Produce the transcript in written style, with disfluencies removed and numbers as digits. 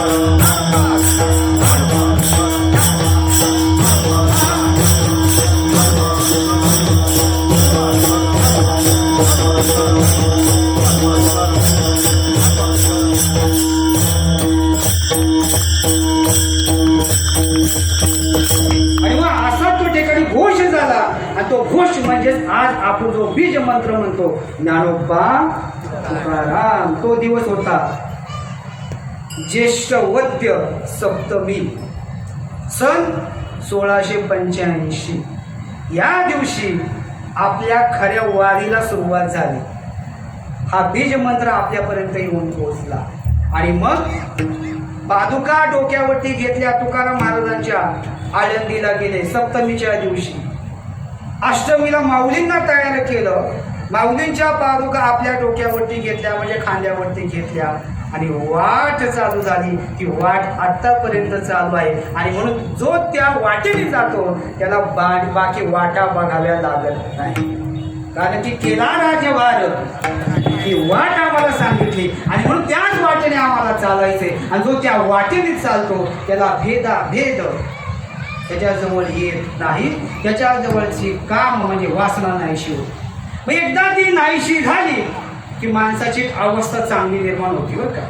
आणि मग असा तो ठिकाणी घोष झाला आणि तो घोष म्हणजेच आज आपण जो बीज मंत्र म्हणतो ज्ञानोबा तुकाराम. तो दिवस होता ज्येष्ठ वद्य सप्तमी सन 1685. या दिवशी आपल्या खऱ्या वारीला सुरुवात झाली. हा बीज मंत्र आपल्यापर्यंत येऊन पोहोचला आणि मग पादुका डोक्यावरती घेतल्या. तुकाराम महाराजांच्या आळंदीला गेले सप्तमीच्या दिवशी. अष्टमीला माऊलींना तयार केलं. माऊलींच्या पादुका आपल्या डोक्यावरती घेतल्या म्हणजे खांद्यावरती घेतल्या आणि वाट चालू झाली. ती वाट आतापर्यंत चालू आहे आणि म्हणून जो त्या वाटेने जातो त्याला बाकी वाटा बघाव्या लागत नाही. कारण की केला राजवार ही वाट आम्हाला सांगितली आणि म्हणून त्याच वाटेने आम्हाला चालायचे. आणि जो त्या वाटेने चालतो त्याला भेद त्याच्याजवळ येत नाही. त्याच्याजवळची काम म्हणजे वासना नाहीशी होती. मग एकदा ती नाहीशी झाली की माणसाची अवस्था चांगली निर्माण होती बरं का.